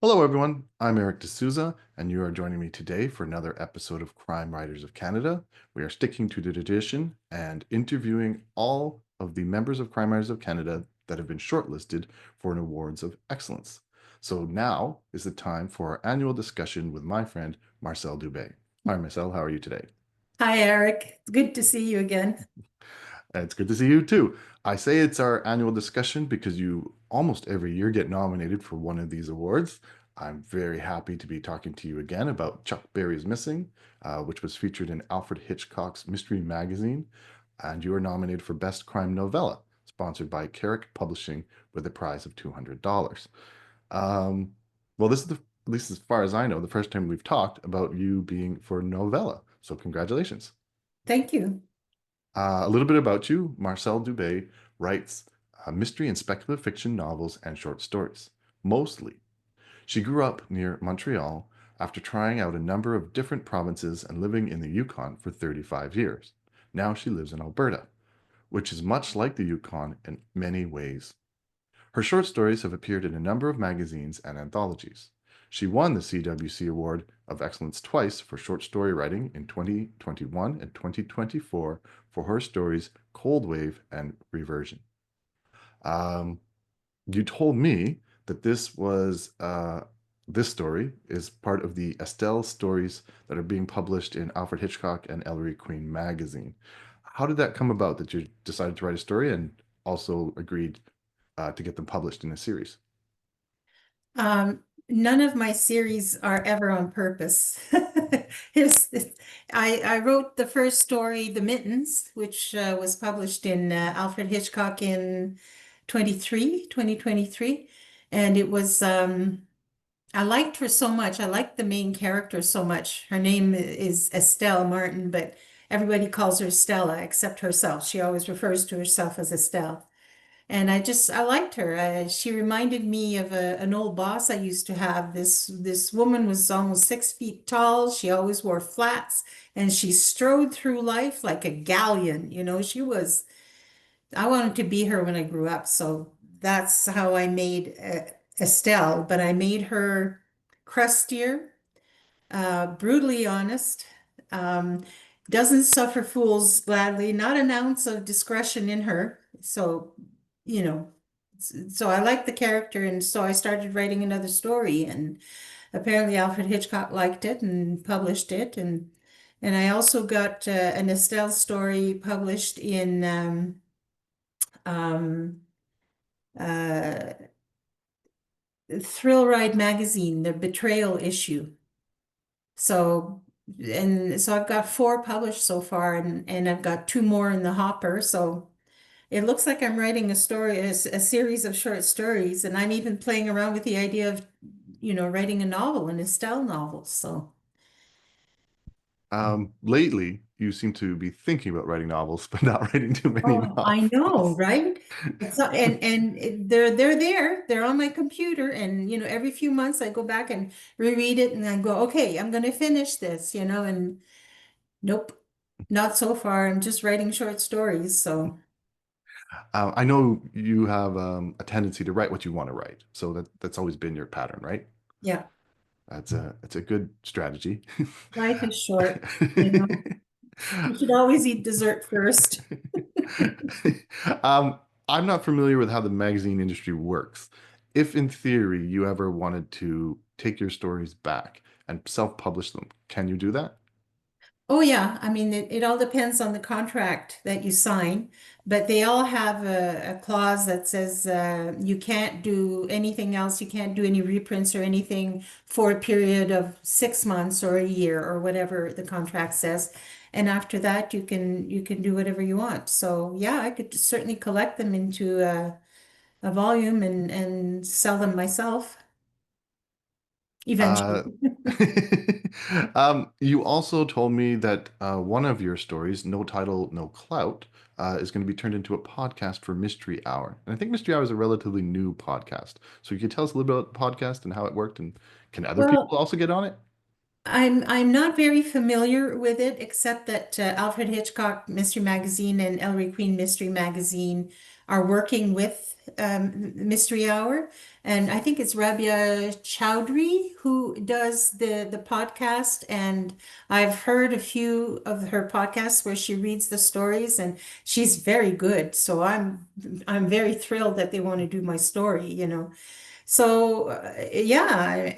Hello, everyone. I'm Eric D'Souza, and you are joining me today for another episode of Crime Writers of Canada. We are sticking to the tradition and interviewing all of the members of Crime Writers of Canada that have been shortlisted for an Awards of Excellence. So now is the time for our annual discussion with my friend Marcelle Dubé. Hi, Marcelle. How are you today? Hi, Eric. It's good to see you again. It's good to see you too. I say it's our annual discussion because you almost every year get nominated for one of these awards. I'm very happy to be talking to you again about Chuck Berry's Missing, which was featured in Alfred Hitchcock's Mystery Magazine, and you were nominated for Best Crime Novella, sponsored by Carrick Publishing with a prize of $200. Um, well, this is at least as far as I know, the first time we've talked about you being for Novella. So congratulations. Thank you. A little bit about you. Marcelle Dubé writes mystery and speculative fiction novels and short stories, mostly. She grew up near Montreal after trying out a number of different provinces and living in the Yukon for 35 years. Now she lives in Alberta, which is much like the Yukon in many ways. Her short stories have appeared in a number of magazines and anthologies. She won the CWC Award of Excellence twice for short story writing in 2021 and 2024 for her stories Cold Wave and Reversion. Um, you told me that this story is part of the Estelle stories that are being published in Alfred Hitchcock and Ellery Queen magazine. How did that come about that you decided to write a story and also agreed to get them published in a series? None of my series are ever on purpose. I wrote the first story, The Mittens, which was published in Alfred Hitchcock in 2023. And it was, I liked her so much. I liked the main character so much. Her name is Estelle Martin, but everybody calls her Stella except herself. She always refers to herself as Estelle. And I liked her. She reminded me of an old boss I used to have. This woman was almost 6 feet tall. She always wore flats, and she strode through life like a galleon. I wanted to be her when I grew up. So that's how I made Estelle. But I made her crustier, brutally honest. Um, doesn't suffer fools gladly. Not an ounce of discretion in her. So you know, so I liked the character, and so I started writing another story, and apparently Alfred Hitchcock liked it and published it, and I also got an Estelle story published in um, uh, Thrill Ride magazine, the Betrayal issue. So and so I've got four published so far, and I've got two more in the hopper. So. It looks like I'm writing a story, a series of short stories, and I'm even playing around with the idea of, writing a novel, an Estelle novel. So, Lately, you seem to be thinking about writing novels, but not writing too many oh, I know, novels. right? They're there, they're on my computer, and every few months I go back and reread it, and I go, okay, I'm going to finish this, and nope, not so far. I'm just writing short stories. So, I know you have a tendency to write what you want to write, so that's always been your pattern, right? yeah, That's a good strategy. life is short. You should always eat dessert first. Um, I'm not familiar with how the magazine industry works. If in theory you ever wanted to take your stories back and self-publish them, can you do that? Oh yeah, I mean it all depends on the contract that you sign, but they all have a clause that says you can't do anything else, you can't do any reprints or anything for a period of 6 months or a year or whatever the contract says. And after that you can do whatever you want. So yeah, I could certainly collect them into a volume and sell them myself eventually. Uh, you also told me that one of your stories, No Title, No Clout, is going to be turned into a podcast for Mystery Hour. And I think Mystery Hour is a relatively new podcast. So you could tell us a little bit about the podcast and how it worked, and can other Well, people also get on it? I'm not very familiar with it, except that Alfred Hitchcock Mystery Magazine and Ellery Queen Mystery Magazine are working with Mystery Hour, and I think it's Rabia Chowdhury who does the podcast. And I've heard a few of her podcasts where she reads the stories, and she's very good. So I'm very thrilled that they want to do my story, you know. So yeah,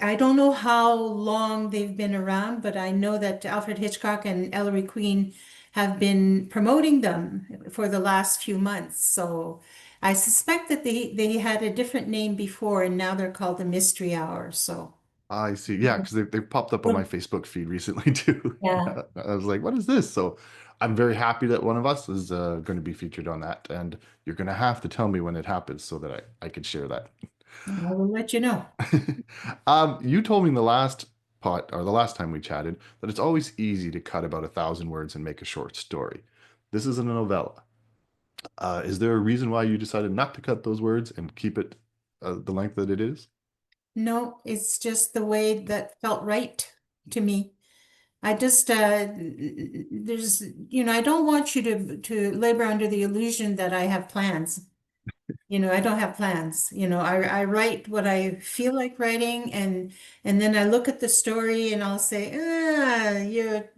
I don't know how long they've been around, but I know that Alfred Hitchcock and Ellery Queen have been promoting them for the last few months. So I suspect that they had a different name before, and now they're called the Mystery Hour. So I see. Yeah, because they've popped up on my Facebook feed recently too. yeah. I was like, what is this? So I'm very happy that one of us is going to be featured on that. And you're going to have to tell me when it happens so that I can share that. I will let you know. You told me in the last pot or the last time we chatted that it's always easy to cut about 1,000 words and make a short story. This is a novella. Is there a reason why you decided not to cut those words and keep it the length that it is? No, it's just the way that felt right to me. I just there's I don't want you to labor under the illusion that I have plans. I don't have plans. I write what I feel like writing, and then I look at the story and I'll say,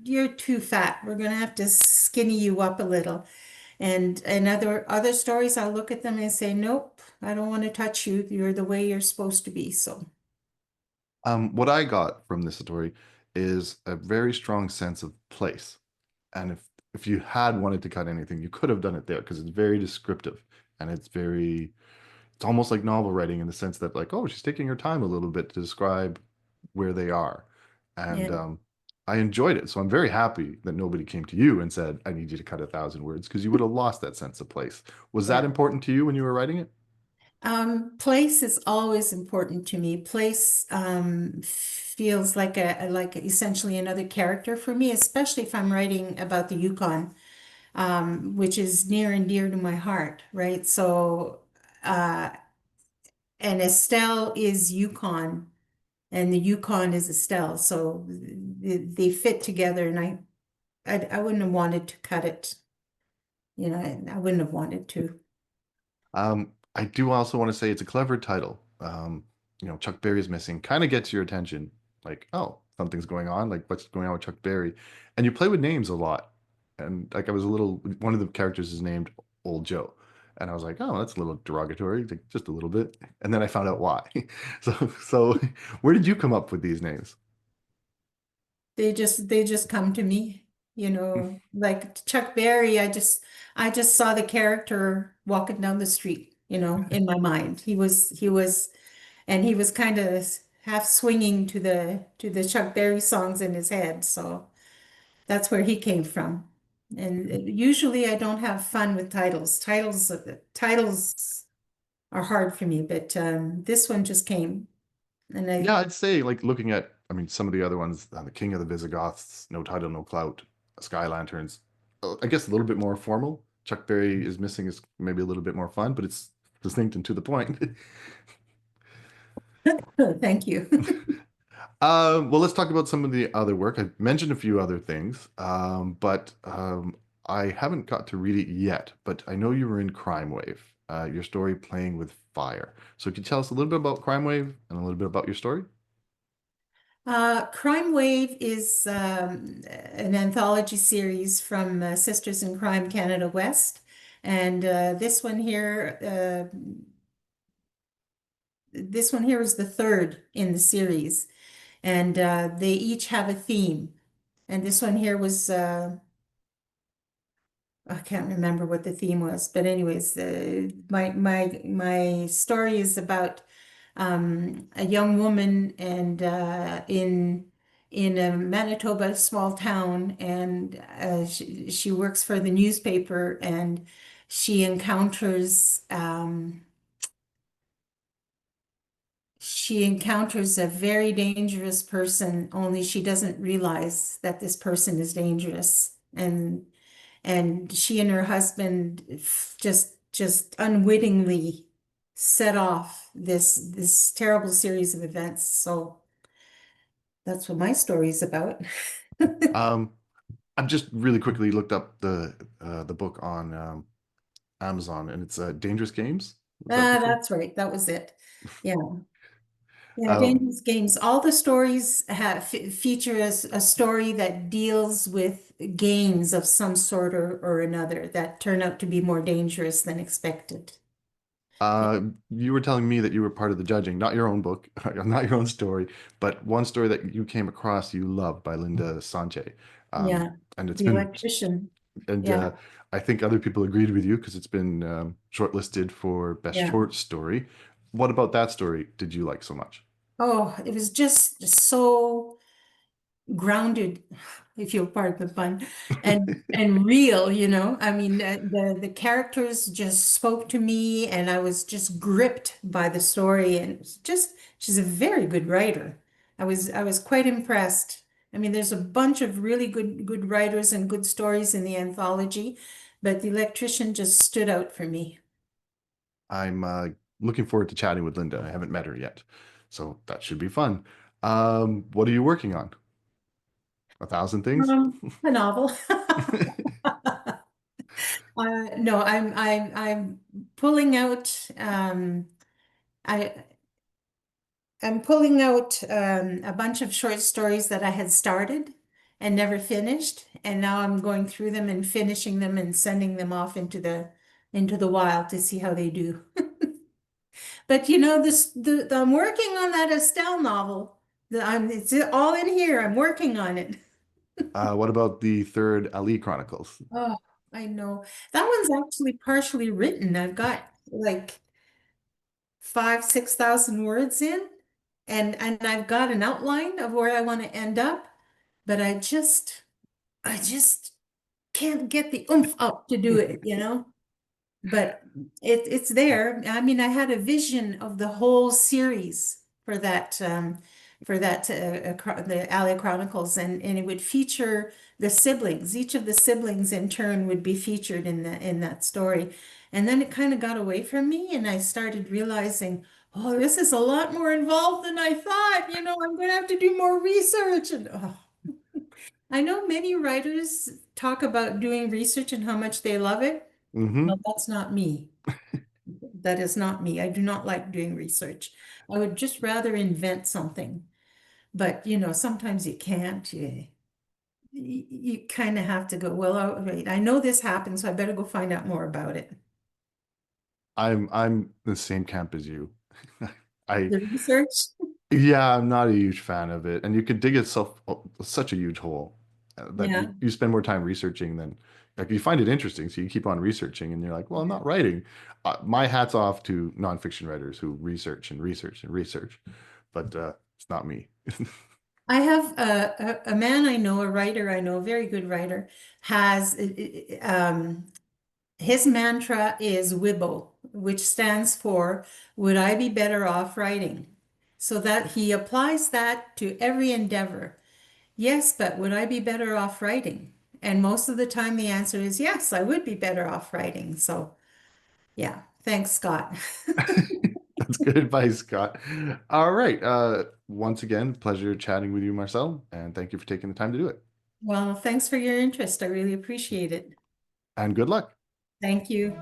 you're too fat. We're gonna have to skinny you up a little. And other stories I'll look at them and say, nope, I don't want to touch you. You're the way you're supposed to be. So What I got from this story is a very strong sense of place. And if you had wanted to cut anything, you could have done it there because it's very descriptive and it's almost like novel writing in the sense that like, oh, she's taking her time a little bit to describe where they are. And yeah. I enjoyed it. So I'm very happy that nobody came to you and said, I need you to cut 1,000 words because you would have lost that sense of place. Was that Yeah. important to you when you were writing it? Place is always important to me. Place feels like like essentially another character for me, especially if I'm writing about the Yukon, which is near and dear to my heart, right? So, uh, and Estelle is Yukon, and the Yukon is Estelle, so they fit together, and I wouldn't have wanted to cut it, I wouldn't have wanted to. I do also want to say it's a clever title. Chuck Berry's missing kind of gets your attention. Like, oh, something's going on. Like, what's going on with Chuck Berry? And you play with names a lot. And like, one of the characters is named Old Joe. And I was like, oh, that's a little derogatory, like, just a little bit. And then I found out why. So where did you come up with these names? They just come to me, like Chuck Berry. I just saw the character walking down the street, in my mind. And he was kind of half swinging to the Chuck Berry songs in his head. So that's where he came from. And usually I don't have fun with titles. Titles are hard for me, but this one just came. And Yeah, I'd say like looking at, I mean, some of the other ones, the King of the Visigoths, No Title, No Clout, Sky Lanterns, I guess a little bit more formal. Chuck Berry is missing is maybe a little bit more fun, but it's distinct and to the point. thank you. Well, let's talk about some of the other work. I mentioned a few other things, but I haven't got to read it yet. But I know you were in Crime Wave, your story Playing with Fire. So could you tell us a little bit about Crime Wave and a little bit about your story? Crime Wave is an anthology series from Sisters in Crime Canada West. And this one here is the third in the series. And they each have a theme. And this one here was I can't remember what the theme was, but anyways, my story is about a young woman and in a Manitoba small town, and she works for the newspaper, and she encounters a very dangerous person, only she doesn't realize that this person is dangerous. And she and her husband just unwittingly set off this terrible series of events. So that's what my story is about. Um, I've just really quickly looked up the book on Amazon, and it's Dangerous Games. Was that Ah, this one? that's right. That was it. Yeah. Yeah, Um, Dangerous Games. All the stories have feature a story that deals with games of some sort or another that turn out to be more dangerous than expected. uh, you were telling me that you were part of the judging, not your own book, not your own story, but one story that you came across you loved by Linda Sanche. Um, Yeah, and it's the been, electrician. and Yeah, I think other people agreed with you because it's been shortlisted for Best yeah. Short Story. What about that story did you like so much? Oh, it was just so grounded, if you'll pardon the pun, and real, you know. I mean, the characters just spoke to me, and I was just gripped by the story. And it's just she's a very good writer. I was quite impressed. I mean, there's a bunch of really good writers and good stories in the anthology, but the electrician just stood out for me. I'm looking forward to chatting with Linda. I haven't met her yet, so that should be fun. What are you working on? A thousand things? A novel. No, I'm pulling out. I I'm pulling out a bunch of short stories that I had started and never finished, and now I'm going through them and finishing them and sending them off into the wild to see how they do. But you know, I'm working on that Estelle novel. It's all in here. I'm working on it. What about the third Ali Chronicles? Oh, I know. That one's actually partially written. I've got like 6,000 words in, and I've got an outline of where I want to end up, but I just can't get the oomph up to do it, you know? But it's there. I mean, I had a vision of the whole series for that the Alley Chronicles, and it would feature the siblings. Each of the siblings in turn would be featured in that story. And then it kind of got away from me, and I started realizing, oh, this is a lot more involved than I thought. You know, I'm going to have to do more research. And oh, I know many writers talk about doing research and how much they love it. Hmm. Well, that's not me. That is not me. I do not like doing research. I would just rather invent something. But, you know, sometimes you can't. You kind of have to go, well, all right, I know this happened, so I better go find out more about it. I'm the same camp as you. I The research? Yeah, I'm not a huge fan of it, and you could dig yourself such a huge hole that Yeah. you spend more time researching than like you find it interesting, so you keep on researching, and you're like, well, I'm not writing. My hat's off to nonfiction writers who research and research and research, but it's not me. I have a man I know, a writer I know, a very good writer, has his mantra is WIBO, which stands for Would I Be Better Off Writing? So that he applies that to every endeavor. Yes, but would I be better off writing? And most of the time the answer is yes, I would be better off writing. So yeah, thanks, Scott. That's good advice, Scott. All right. Once again, pleasure chatting with you, Marcel, and thank you for taking the time to do it. Well, thanks for your interest. I really appreciate it. And good luck. Thank you.